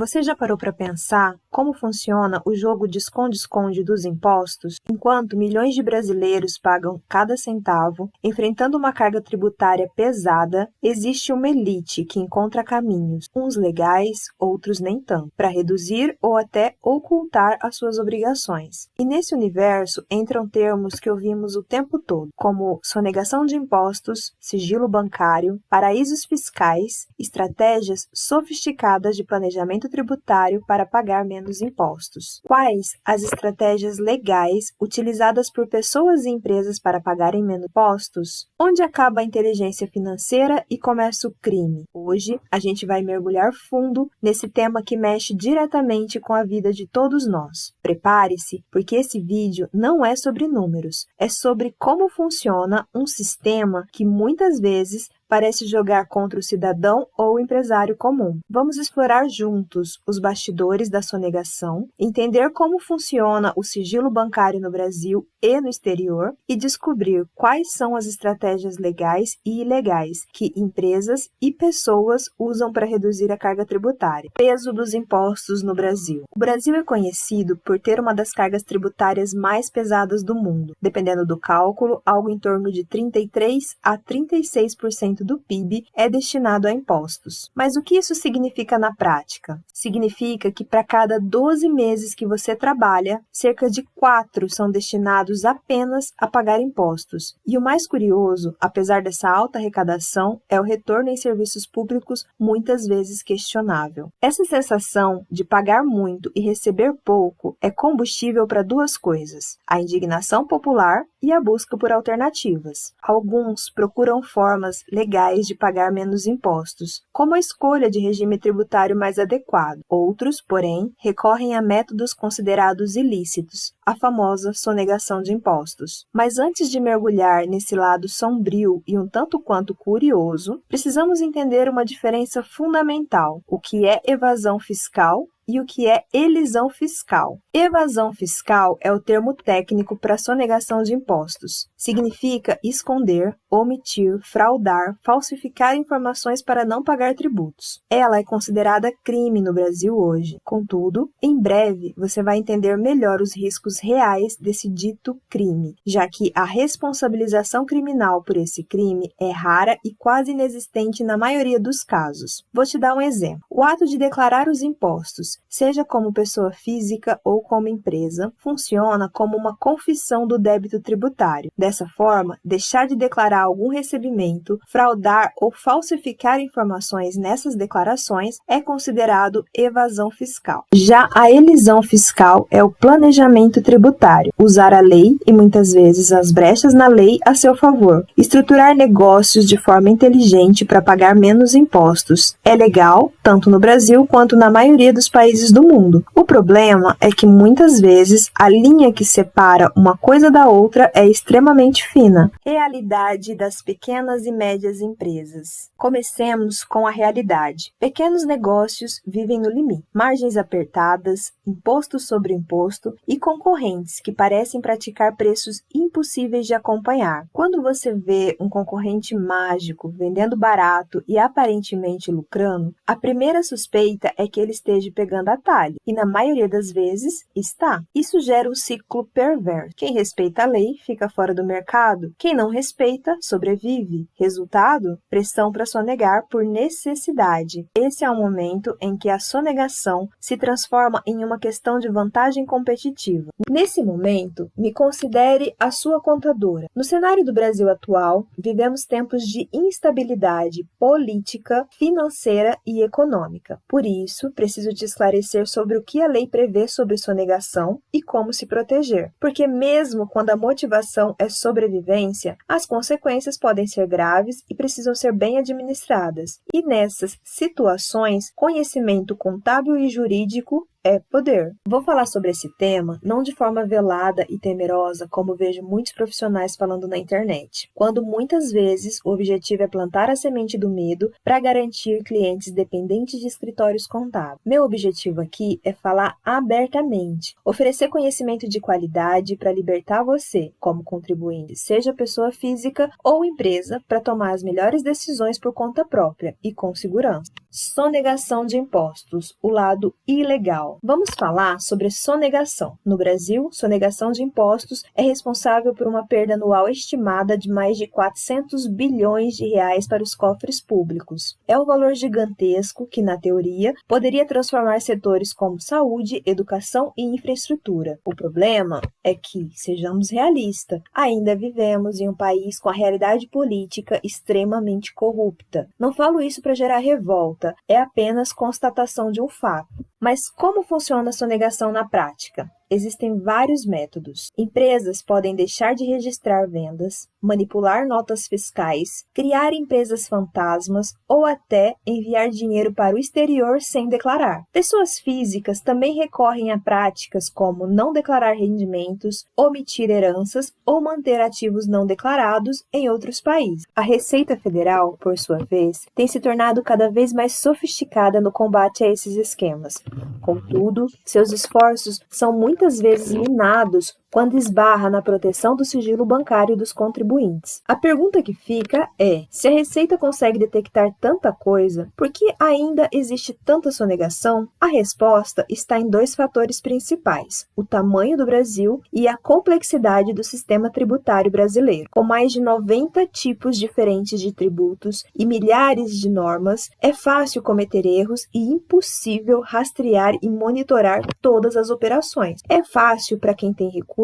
Você já parou para pensar como funciona o jogo de esconde-esconde dos impostos? Enquanto milhões de brasileiros pagam cada centavo, enfrentando uma carga tributária pesada, existe uma elite que encontra caminhos, uns legais, outros nem tanto, para reduzir ou até ocultar as suas obrigações. E nesse universo entram termos que ouvimos o tempo todo, como sonegação de impostos, sigilo bancário, paraísos fiscais, estratégias sofisticadas de planejamento tributário para pagar menos impostos. Quais as estratégias legais utilizadas por pessoas e empresas para pagarem menos impostos? Onde acaba a inteligência financeira e começa o crime? Hoje, a gente vai mergulhar fundo nesse tema que mexe diretamente com a vida de todos nós. Prepare-se, porque esse vídeo não é sobre números, é sobre como funciona um sistema que muitas vezes parece jogar contra o cidadão ou o empresário comum. Vamos explorar juntos os bastidores da sonegação, entender como funciona o sigilo bancário no Brasil e no exterior e descobrir quais são as estratégias legais e ilegais que empresas e pessoas usam para reduzir a carga tributária. Peso dos impostos no Brasil. O Brasil é conhecido por ter uma das cargas tributárias mais pesadas do mundo. Dependendo do cálculo, algo em torno de 33% a 36% do PIB é destinado a impostos. Mas o que isso significa na prática? Significa que para cada 12 meses que você trabalha, cerca de 4 são destinados apenas a pagar impostos. E o mais curioso, apesar dessa alta arrecadação, é o retorno em serviços públicos muitas vezes questionável. Essa sensação de pagar muito e receber pouco é combustível para duas coisas: a indignação popular e a busca por alternativas. Alguns procuram formas legais de pagar menos impostos, como a escolha de regime tributário mais adequado. Outros, porém, recorrem a métodos considerados ilícitos, a famosa sonegação de impostos. Mas antes de mergulhar nesse lado sombrio e um tanto quanto curioso, precisamos entender uma diferença fundamental: o que é evasão fiscal e o que é elisão fiscal. Evasão fiscal é o termo técnico para sonegação de impostos. Significa esconder, omitir, fraudar, falsificar informações para não pagar tributos. Ela é considerada crime no Brasil hoje. Contudo, em breve você vai entender melhor os riscos reais desse dito crime, já que a responsabilização criminal por esse crime é rara e quase inexistente na maioria dos casos. Vou te dar um exemplo. O ato de declarar os impostos, seja como pessoa física ou como empresa, funciona como uma confissão do débito tributário. Dessa forma, deixar de declarar algum recebimento, fraudar ou falsificar informações nessas declarações é considerado evasão fiscal. Já a elisão fiscal é o planejamento tributário, usar a lei e muitas vezes as brechas na lei a seu favor, estruturar negócios de forma inteligente para pagar menos impostos. É legal, tanto no Brasil quanto na maioria dos países do mundo. O problema é que muitas vezes a linha que separa uma coisa da outra é extremamente fina. Realidade das pequenas e médias empresas. Comecemos com a realidade. Pequenos negócios vivem no limite. Margens apertadas, imposto sobre imposto e concorrentes que parecem praticar preços impossíveis de acompanhar. Quando você vê um concorrente mágico vendendo barato e aparentemente lucrando, a primeira suspeita é que ele esteja pegando atalho, e na maioria das vezes está. Isso gera um ciclo perverso. Quem respeita a lei fica fora do mercado, quem não respeita sobrevive. Resultado? Pressão para sonegar por necessidade. Esse é o momento em que a sonegação se transforma em uma questão de vantagem competitiva. Nesse momento, me considere a sua contadora. No cenário do Brasil atual, vivemos tempos de instabilidade política, financeira e econômica. Por isso, preciso te esclarecer sobre o que a lei prevê sobre sonegação e como se proteger. Porque mesmo quando a motivação é sobrevivência, as consequências podem ser graves e precisam ser bem administradas. E nessas situações, conhecimento contábil e jurídico é poder. Vou falar sobre esse tema não de forma velada e temerosa, como vejo muitos profissionais falando na internet, quando muitas vezes o objetivo é plantar a semente do medo para garantir clientes dependentes de escritórios contábeis. Meu objetivo aqui é falar abertamente, oferecer conhecimento de qualidade para libertar você, como contribuinte, seja pessoa física ou empresa, para tomar as melhores decisões por conta própria e com segurança. Sonegação de impostos, o lado ilegal. Vamos falar sobre sonegação. No Brasil, sonegação de impostos é responsável por uma perda anual estimada de mais de 400 bilhões de reais para os cofres públicos. É um valor gigantesco que, na teoria, poderia transformar setores como saúde, educação e infraestrutura. O problema é que, sejamos realistas, ainda vivemos em um país com a realidade política extremamente corrupta. Não falo isso para gerar revolta, é apenas constatação de um fato. Mas como funciona a sonegação na prática? Existem vários métodos. Empresas podem deixar de registrar vendas, manipular notas fiscais, criar empresas fantasmas ou até enviar dinheiro para o exterior sem declarar. Pessoas físicas também recorrem a práticas como não declarar rendimentos, omitir heranças ou manter ativos não declarados em outros países. A Receita Federal, por sua vez, tem se tornado cada vez mais sofisticada no combate a esses esquemas. Contudo, seus esforços são muitas vezes minados quando esbarra na proteção do sigilo bancário dos contribuintes. A pergunta que fica é: se a Receita consegue detectar tanta coisa, por que ainda existe tanta sonegação? A resposta está em dois fatores principais: o tamanho do Brasil e a complexidade do sistema tributário brasileiro. Com mais de 90 tipos diferentes de tributos e milhares de normas, é fácil cometer erros e impossível rastrear e monitorar todas as operações. É fácil para quem tem recursos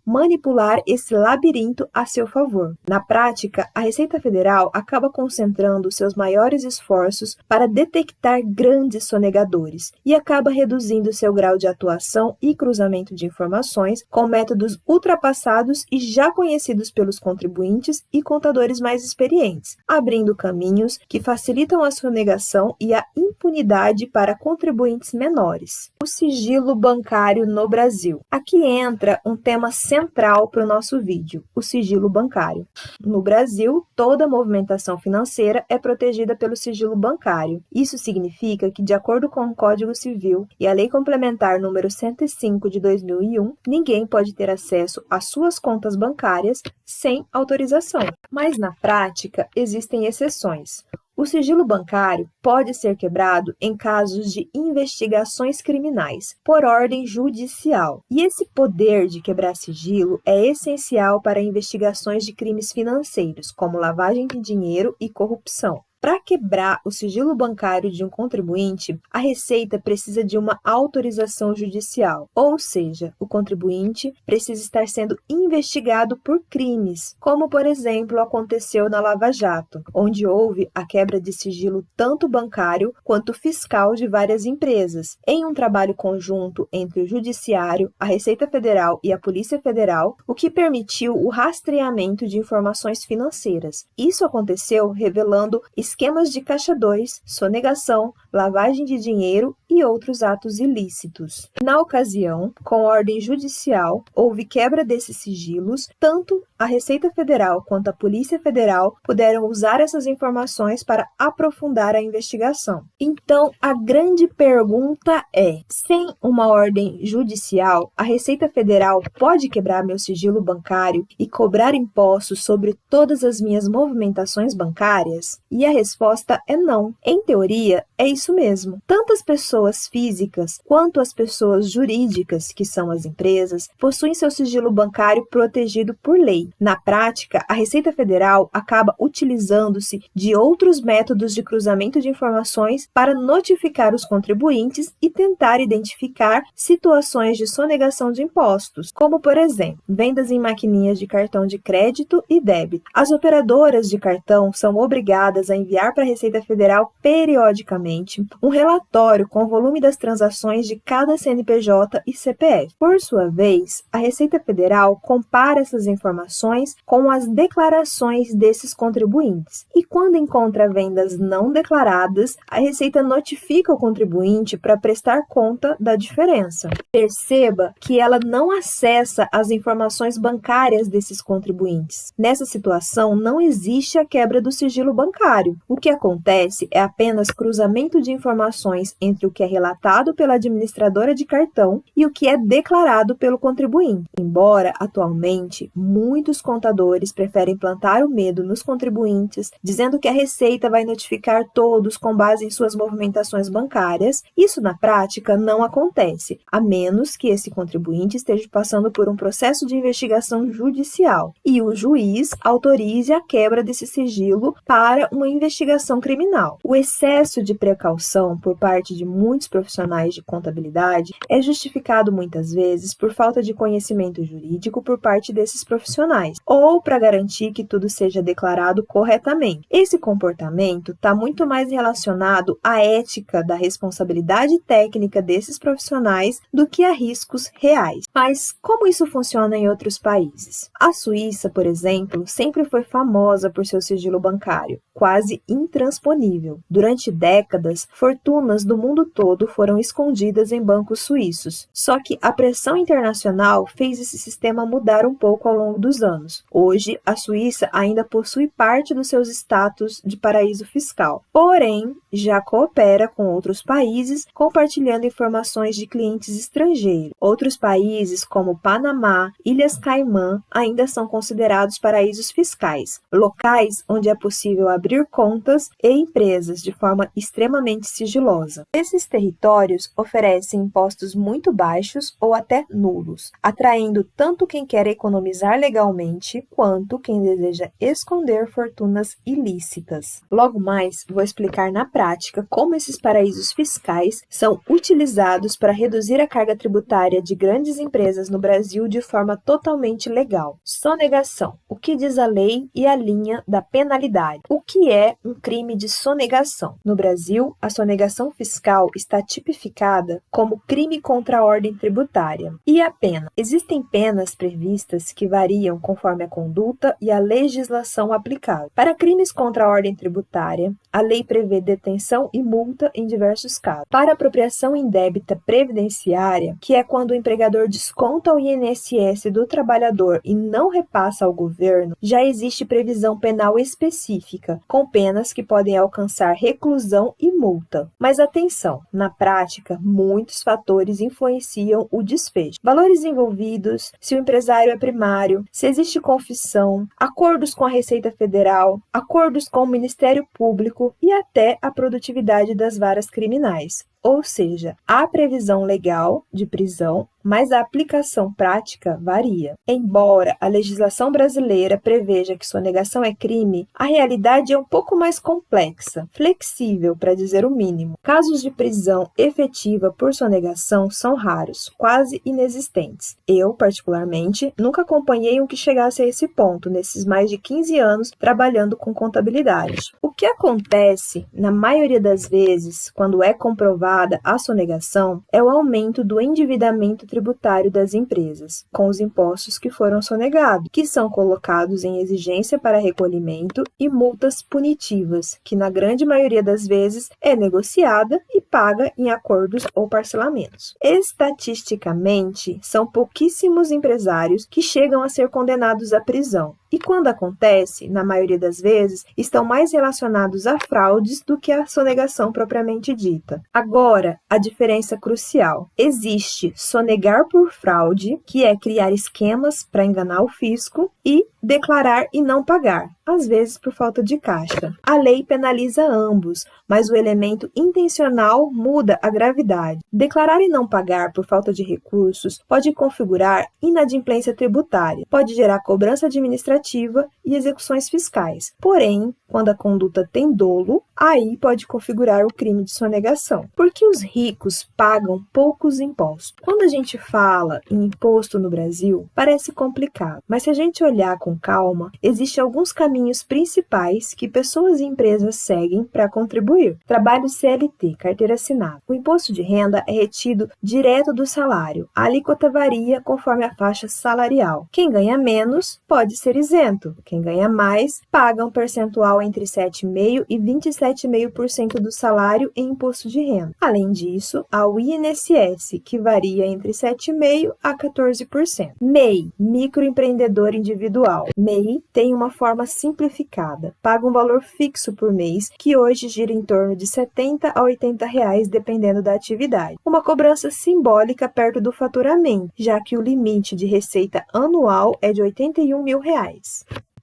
manipular esse labirinto a seu favor. Na prática, a Receita Federal acaba concentrando seus maiores esforços para detectar grandes sonegadores e acaba reduzindo seu grau de atuação e cruzamento de informações com métodos ultrapassados e já conhecidos pelos contribuintes e contadores mais experientes, abrindo caminhos que facilitam a sonegação e a impunidade para contribuintes menores. O sigilo bancário no Brasil. Aqui entra um tema central para o nosso vídeo, o sigilo bancário. No Brasil, toda movimentação financeira é protegida pelo sigilo bancário. Isso significa que, de acordo com o Código Civil e a Lei Complementar número 105 de 2001, ninguém pode ter acesso às suas contas bancárias sem autorização. Mas, na prática, existem exceções. O sigilo bancário pode ser quebrado em casos de investigações criminais, por ordem judicial. E esse poder de quebrar sigilo é essencial para investigações de crimes financeiros, como lavagem de dinheiro e corrupção. Para quebrar o sigilo bancário de um contribuinte, a Receita precisa de uma autorização judicial, ou seja, o contribuinte precisa estar sendo investigado por crimes, como, por exemplo, aconteceu na Lava Jato, onde houve a quebra de sigilo tanto bancário quanto fiscal de várias empresas, em um trabalho conjunto entre o Judiciário, a Receita Federal e a Polícia Federal, o que permitiu o rastreamento de informações financeiras. Isso aconteceu revelando esquemas de Caixa 2, sonegação, lavagem de dinheiro e outros atos ilícitos. Na ocasião, com ordem judicial, houve quebra desses sigilos, tanto a Receita Federal quanto a Polícia Federal puderam usar essas informações para aprofundar a investigação. Então, a grande pergunta é: sem uma ordem judicial, a Receita Federal pode quebrar meu sigilo bancário e cobrar impostos sobre todas as minhas movimentações bancárias? E a resposta é não. Em teoria, é isso mesmo. Tanto as pessoas físicas quanto as pessoas jurídicas, que são as empresas, possuem seu sigilo bancário protegido por lei. Na prática, a Receita Federal acaba utilizando-se de outros métodos de cruzamento de informações para notificar os contribuintes e tentar identificar situações de sonegação de impostos, como, por exemplo, vendas em maquininhas de cartão de crédito e débito. As operadoras de cartão são obrigadas a enviar para a Receita Federal periodicamente um relatório com volume das transações de cada CNPJ e CPF. Por sua vez, a Receita Federal compara essas informações com as declarações desses contribuintes. E quando encontra vendas não declaradas, a Receita notifica o contribuinte para prestar conta da diferença. Perceba que ela não acessa as informações bancárias desses contribuintes. Nessa situação, não existe a quebra do sigilo bancário. O que acontece é apenas cruzamento de informações entre o que é relatado pela administradora de cartão e o que é declarado pelo contribuinte. Embora, atualmente, muitos contadores preferem plantar o medo nos contribuintes, dizendo que a Receita vai notificar todos com base em suas movimentações bancárias, isso na prática não acontece, a menos que esse contribuinte esteja passando por um processo de investigação judicial e o juiz autorize a quebra desse sigilo para uma investigação criminal. O excesso de precaução por parte de muitos profissionais de contabilidade é justificado muitas vezes por falta de conhecimento jurídico por parte desses profissionais, ou para garantir que tudo seja declarado corretamente. Esse comportamento está muito mais relacionado à ética da responsabilidade técnica desses profissionais do que a riscos reais. Mas como isso funciona em outros países? A Suíça, por exemplo, sempre foi famosa por seu sigilo bancário, quase intransponível. Durante décadas, fortunas do mundo todo foram escondidas em bancos suíços. Só que a pressão internacional fez esse sistema mudar um pouco ao longo dos anos. Hoje, a Suíça ainda possui parte dos seus status de paraíso fiscal, porém, já coopera com outros países, compartilhando informações de clientes estrangeiros. Outros países, como Panamá, Ilhas Caimã, ainda são considerados paraísos fiscais, locais onde é possível abrir contas e empresas de forma extremamente sigilosa. Esses territórios oferecem impostos muito baixos ou até nulos, atraindo tanto quem quer economizar legalmente quanto quem deseja esconder fortunas ilícitas. Logo mais, vou explicar na prática como esses paraísos fiscais são utilizados para reduzir a carga tributária de grandes empresas no Brasil de forma totalmente legal. Sonegação. O que diz a lei e a linha da penalidade? O que é um crime de sonegação? No Brasil, a sonegação fiscal está tipificada como crime contra a ordem tributária. E a pena? Existem penas previstas que variam conforme a conduta e a legislação aplicável. Para crimes contra a ordem tributária, a lei prevê detenção e multa em diversos casos. Para apropriação indébita previdenciária, que é quando o empregador desconta o INSS do trabalhador e não repassa ao governo, já existe previsão penal específica, com penas que podem alcançar reclusão e multa. Mas atenção, na prática, muitos fatores influenciam o desfecho. Valores envolvidos, se o empresário é primário, se existe confissão, acordos com a Receita Federal, acordos com o Ministério Público e até a produtividade das varas criminais. Ou seja, há previsão legal de prisão, mas a aplicação prática varia. Embora a legislação brasileira preveja que sonegação é crime, a realidade é um pouco mais complexa, flexível, para dizer o mínimo. Casos de prisão efetiva por sonegação são raros, quase inexistentes. Eu, particularmente, nunca acompanhei um que chegasse a esse ponto, nesses mais de 15 anos trabalhando com contabilidade. O que acontece, na maioria das vezes, quando é comprovada a sonegação, é o aumento do endividamento tributário das empresas, com os impostos que foram sonegados, que são colocados em exigência para recolhimento e multas punitivas, que na grande maioria das vezes é negociada e paga em acordos ou parcelamentos. Estatisticamente, são pouquíssimos empresários que chegam a ser condenados à prisão. E quando acontece, na maioria das vezes, estão mais relacionados a fraudes do que a sonegação propriamente dita. Agora, a diferença crucial. Existe sonegar por fraude, que é criar esquemas para enganar o fisco, e declarar e não pagar, às vezes por falta de caixa. A lei penaliza ambos, mas o elemento intencional muda a gravidade. Declarar e não pagar por falta de recursos pode configurar inadimplência tributária, pode gerar cobrança administrativa e execuções fiscais. Porém, quando a conduta tem dolo, aí pode configurar o crime de sonegação. Porque os ricos pagam poucos impostos. Quando a gente fala em imposto no Brasil, parece complicado, mas se a gente olhar com calma, existem alguns caminhos caminhos principais que pessoas e empresas seguem para contribuir. Trabalho CLT, carteira assinada. O imposto de renda é retido direto do salário. A alíquota varia conforme a faixa salarial. Quem ganha menos pode ser isento. Quem ganha mais paga um percentual entre 7,5% e 27,5% do salário em imposto de renda. Além disso, há o INSS, que varia entre 7,5% a 14%. MEI, microempreendedor individual. MEI tem uma forma simplificada. Paga um valor fixo por mês, que hoje gira em torno de R$ 70 a R$ 80, dependendo da atividade. Uma cobrança simbólica perto do faturamento, já que o limite de receita anual é de R$ 81 mil.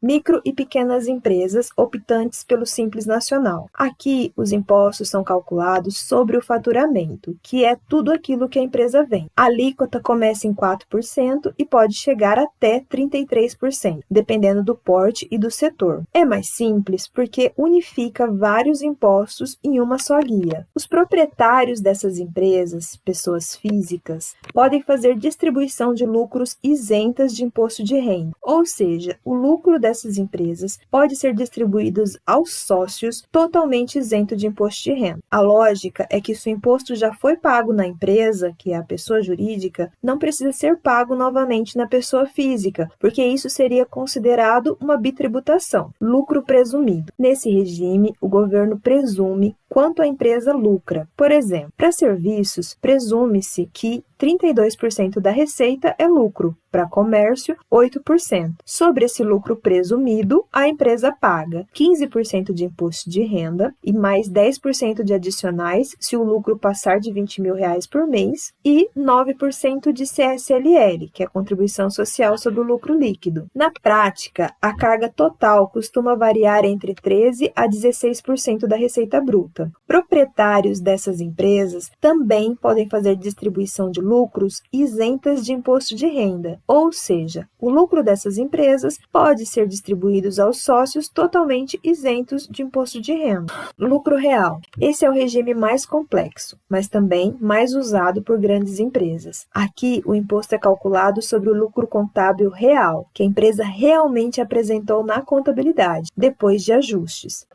Micro e pequenas empresas optantes pelo Simples Nacional. Aqui, os impostos são calculados sobre o faturamento, que é tudo aquilo que a empresa vende. A alíquota começa em 4% e pode chegar até 33%, dependendo do porte e do setor. É mais simples porque unifica vários impostos em uma só guia. Os proprietários dessas empresas, pessoas físicas, podem fazer distribuição de lucros isentas de imposto de renda, ou seja, o lucro dessas empresas pode ser distribuído aos sócios totalmente isento de imposto de renda. A lógica é que se o imposto já foi pago na empresa, que é a pessoa jurídica, não precisa ser pago novamente na pessoa física, porque isso seria considerado uma bitributação, lucro presumido. Nesse regime, o governo presume quanto a empresa lucra. Por exemplo, para serviços, presume-se que 32% da receita é lucro, para comércio, 8%. Sobre esse lucro presumido, a empresa paga 15% de imposto de renda e mais 10% de adicionais se o lucro passar de R$ 20 mil por mês e 9% de CSLL, que é a contribuição social sobre o lucro líquido. Na prática, a carga total costuma variar entre 13% a 16% da receita bruta. Proprietários dessas empresas também podem fazer distribuição de lucros isentas de imposto de renda, ou seja, o lucro dessas empresas pode ser distribuído aos sócios totalmente isentos de imposto de renda. Lucro real. Esse é o regime mais complexo, mas também mais usado por grandes empresas. Aqui, o imposto é calculado sobre o lucro contábil real, que a empresa realmente apresentou na contabilidade, depois de ajustes.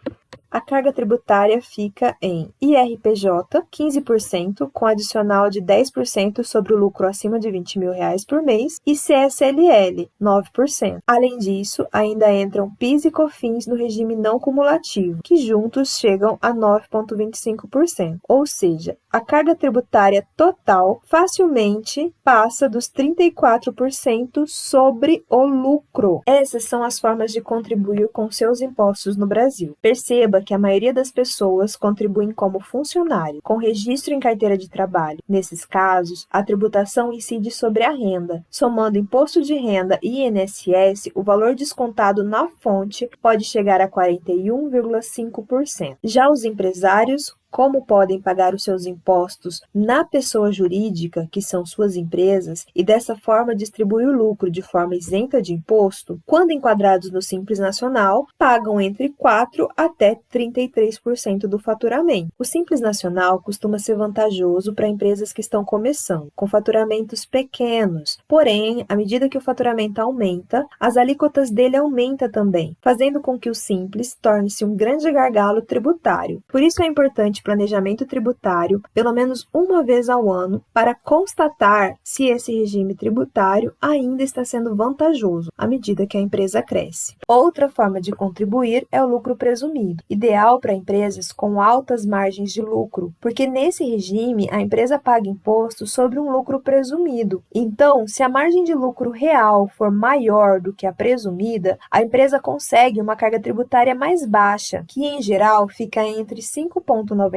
A carga tributária fica em IRPJ, 15%, com adicional de 10% sobre o lucro acima de R$ 20 mil por mês, e CSLL, 9%. Além disso, ainda entram PIS e COFINS no regime não cumulativo, que juntos chegam a 9,25%. Ou seja, a carga tributária total facilmente passa dos 34% sobre o lucro. Essas são as formas de contribuir com seus impostos no Brasil. Perceba que a maioria das pessoas contribuem como funcionário, com registro em carteira de trabalho. Nesses casos, a tributação incide sobre a renda. Somando imposto de renda e INSS, o valor descontado na fonte pode chegar a 41,5%. Já os empresários, como podem pagar os seus impostos na pessoa jurídica, que são suas empresas, e dessa forma distribuir o lucro de forma isenta de imposto, quando enquadrados no Simples Nacional, pagam entre 4% até 33% do faturamento. O Simples Nacional costuma ser vantajoso para empresas que estão começando, com faturamentos pequenos. Porém, à medida que o faturamento aumenta, as alíquotas dele aumentam também, fazendo com que o Simples torne-se um grande gargalo tributário. Por isso é importante planejamento tributário pelo menos uma vez ao ano para constatar se esse regime tributário ainda está sendo vantajoso à medida que a empresa cresce. Outra forma de contribuir é o lucro presumido, ideal para empresas com altas margens de lucro, porque nesse regime a empresa paga imposto sobre um lucro presumido. Então, se a margem de lucro real for maior do que a presumida, a empresa consegue uma carga tributária mais baixa, que em geral fica entre 5,93%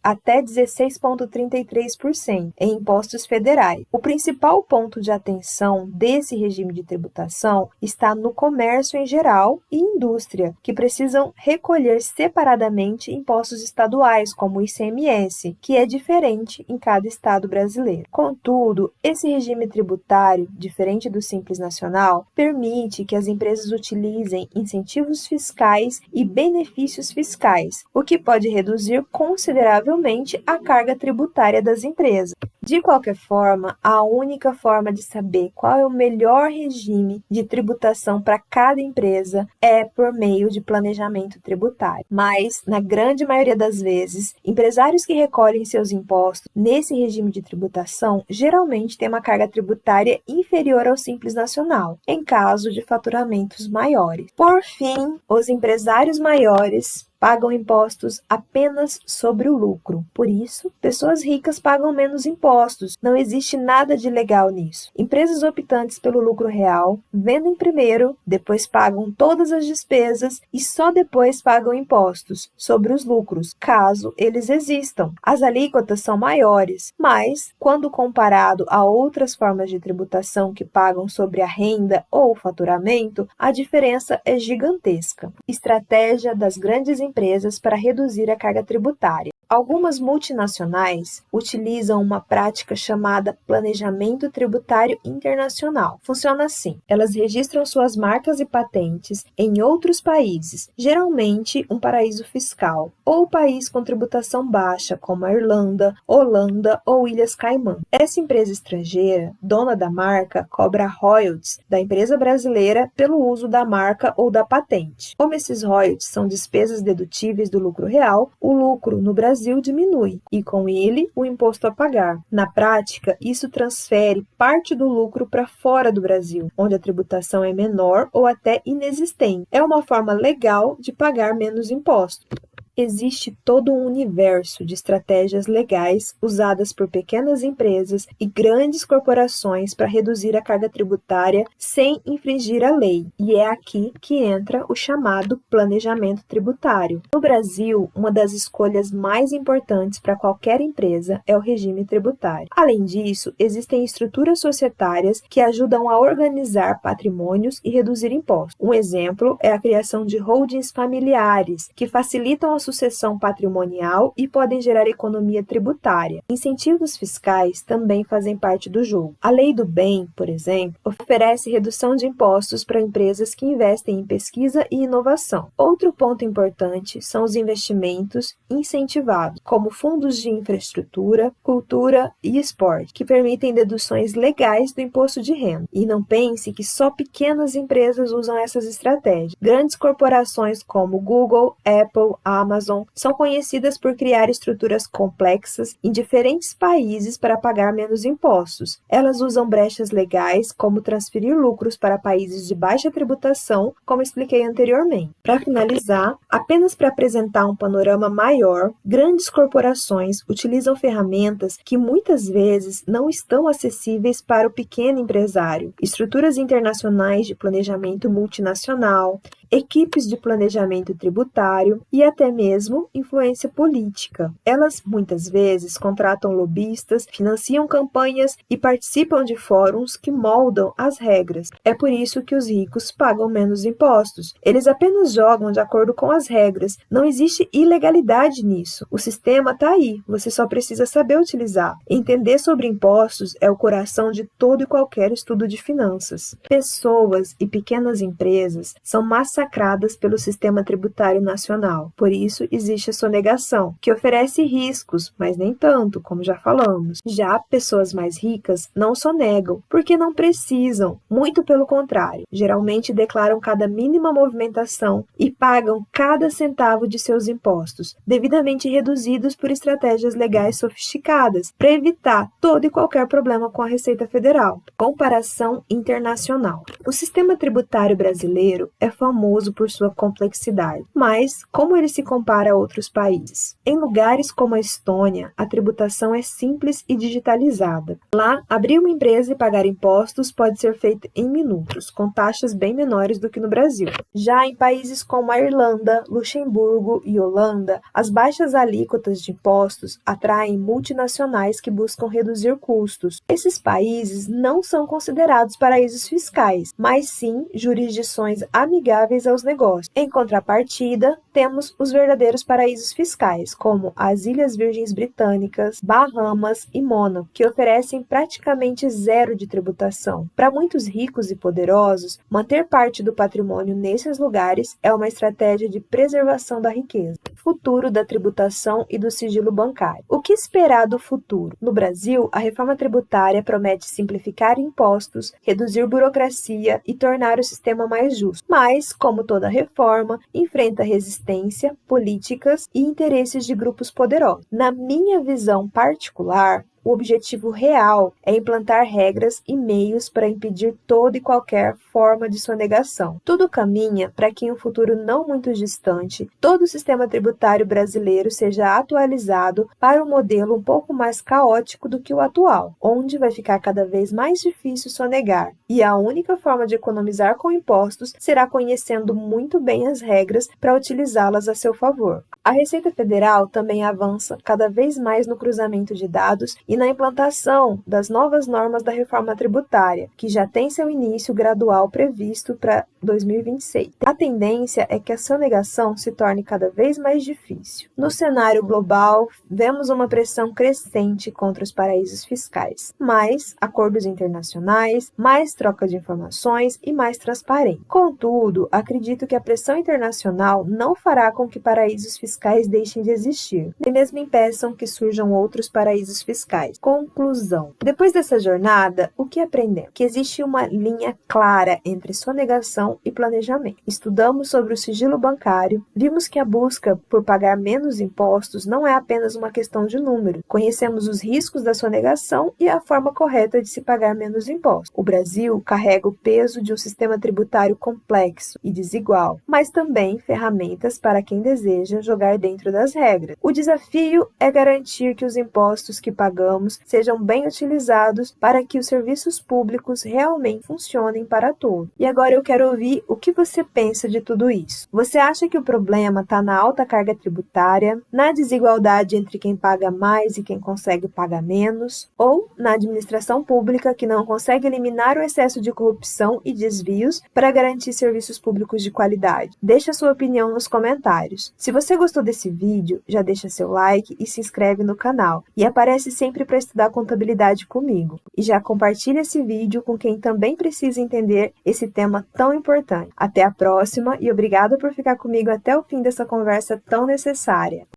até 16,33% em impostos federais. O principal ponto de atenção desse regime de tributação está no comércio em geral e indústria, que precisam recolher separadamente impostos estaduais, como o ICMS, que é diferente em cada estado brasileiro. Contudo, esse regime tributário, diferente do Simples Nacional, permite que as empresas utilizem incentivos fiscais e benefícios fiscais, o que pode reduzir reduzir consideravelmente a carga tributária das empresas. De qualquer forma, a única forma de saber qual é o melhor regime de tributação para cada empresa é por meio de planejamento tributário. Mas, na grande maioria das vezes, empresários que recolhem seus impostos nesse regime de tributação geralmente têm uma carga tributária inferior ao Simples Nacional, em caso de faturamentos maiores. Por fim, os empresários maiores pagam impostos apenas sobre o lucro. Por isso, pessoas ricas pagam menos impostos. Não existe nada de legal nisso. Empresas optantes pelo lucro real vendem primeiro, depois pagam todas as despesas e só depois pagam impostos sobre os lucros, caso eles existam. As alíquotas são maiores, mas, quando comparado a outras formas de tributação que pagam sobre a renda ou o faturamento, a diferença é gigantesca. Estratégia das grandes empresas para reduzir a carga tributária. Algumas multinacionais utilizam uma prática chamada planejamento tributário internacional. Funciona assim: elas registram suas marcas e patentes em outros países, geralmente um paraíso fiscal, ou país com tributação baixa, como a Irlanda, Holanda ou Ilhas Caimã. Essa empresa estrangeira, dona da marca, cobra royalties da empresa brasileira pelo uso da marca ou da patente. Como esses royalties são despesas dedutíveis do lucro real, o lucro no Brasil diminui e, com ele, o imposto a pagar. Na prática, isso transfere parte do lucro para fora do Brasil, onde a tributação é menor ou até inexistente. É uma forma legal de pagar menos impostos. Existe todo um universo de estratégias legais usadas por pequenas empresas e grandes corporações para reduzir a carga tributária sem infringir a lei, e é aqui que entra o chamado planejamento tributário. No Brasil, uma das escolhas mais importantes para qualquer empresa é o regime tributário. Além disso, existem estruturas societárias que ajudam a organizar patrimônios e reduzir impostos. Um exemplo é a criação de holdings familiares, que facilitam a sucessão patrimonial e podem gerar economia tributária. Incentivos fiscais também fazem parte do jogo. A Lei do Bem, por exemplo, oferece redução de impostos para empresas que investem em pesquisa e inovação. Outro ponto importante são os investimentos incentivados, como fundos de infraestrutura, cultura e esporte, que permitem deduções legais do imposto de renda. E não pense que só pequenas empresas usam essas estratégias. Grandes corporações como Google, Apple, Amazon são conhecidas por criar estruturas complexas em diferentes países para pagar menos impostos. Elas usam brechas legais, como transferir lucros para países de baixa tributação, como expliquei anteriormente. Para finalizar, apenas para apresentar um panorama maior, grandes corporações utilizam ferramentas que muitas vezes não estão acessíveis para o pequeno empresário. Estruturas internacionais de planejamento multinacional, equipes de planejamento tributário e até mesmo influência política. Elas, muitas vezes, contratam lobistas, financiam campanhas e participam de fóruns que moldam as regras. É por isso que os ricos pagam menos impostos. Eles apenas jogam de acordo com as regras. Não existe ilegalidade nisso. O sistema está aí, você só precisa saber utilizar. Entender sobre impostos é o coração de todo e qualquer estudo de finanças. Pessoas e pequenas empresas são massacradas pelo sistema tributário nacional. Por isso, existe a sonegação, que oferece riscos, mas nem tanto, como já falamos. Já pessoas mais ricas não sonegam, porque não precisam, muito pelo contrário. Geralmente declaram cada mínima movimentação e pagam cada centavo de seus impostos, devidamente reduzidos por estratégias legais sofisticadas, para evitar todo e qualquer problema com a Receita Federal. Comparação internacional. O sistema tributário brasileiro é famoso por sua complexidade, mas como ele se compara a outros países? Em lugares como a Estônia, a tributação é simples e digitalizada. Lá, abrir uma empresa e pagar impostos pode ser feito em minutos, com taxas bem menores do que no Brasil. Já em países como a Irlanda, Luxemburgo e Holanda, as baixas alíquotas de impostos atraem multinacionais que buscam reduzir custos. Esses países não são considerados paraísos fiscais, mas sim jurisdições amigáveis favoráveis aos negócios. Em contrapartida, temos os verdadeiros paraísos fiscais, como as Ilhas Virgens Britânicas, Bahamas e Mônaco, que oferecem praticamente zero de tributação. Para muitos ricos e poderosos, manter parte do patrimônio nesses lugares é uma estratégia de preservação da riqueza. Futuro da tributação e do sigilo bancário. O que esperar do futuro? No Brasil, a reforma tributária promete simplificar impostos, reduzir burocracia e tornar o sistema mais justo. Mas, como toda reforma, enfrenta resistência, políticas e interesses de grupos poderosos. Na minha visão particular, o objetivo real é implantar regras e meios para impedir toda e qualquer forma de sonegação. Tudo caminha para que em um futuro não muito distante, todo o sistema tributário brasileiro seja atualizado para um modelo um pouco mais caótico do que o atual, onde vai ficar cada vez mais difícil sonegar. E a única forma de economizar com impostos será conhecendo muito bem as regras para utilizá-las a seu favor. A Receita Federal também avança cada vez mais no cruzamento de dados e na implantação das novas normas da reforma tributária, que já tem seu início gradual previsto para 2026. A tendência é que a sonegação se torne cada vez mais difícil. No cenário global, vemos uma pressão crescente contra os paraísos fiscais, mais acordos internacionais, mais troca de informações e mais transparência. Contudo, acredito que a pressão internacional não fará com que paraísos fiscais deixem de existir, nem mesmo impeçam que surjam outros paraísos fiscais. Conclusão. Depois dessa jornada, o que aprendemos? Que existe uma linha clara entre sonegação e planejamento. Estudamos sobre o sigilo bancário, vimos que a busca por pagar menos impostos não é apenas uma questão de número. Conhecemos os riscos da sonegação e a forma correta de se pagar menos impostos. O Brasil carrega o peso de um sistema tributário complexo e desigual, mas também ferramentas para quem deseja jogar dentro das regras. O desafio é garantir que os impostos que pagamos sejam bem utilizados para que os serviços públicos realmente funcionem para todos. E agora eu quero ouvir o que você pensa de tudo isso. Você acha que o problema está na alta carga tributária, na desigualdade entre quem paga mais e quem consegue pagar menos, ou na administração pública que não consegue eliminar o excesso de corrupção e desvios para garantir serviços públicos de qualidade? Deixe a sua opinião nos comentários. Se você gostou desse vídeo, já deixa seu like e se inscreve no canal. E aparece sempre para estudar contabilidade comigo. E já compartilha esse vídeo com quem também precisa entender esse tema tão importante. Até a próxima e obrigada por ficar comigo até o fim dessa conversa tão necessária.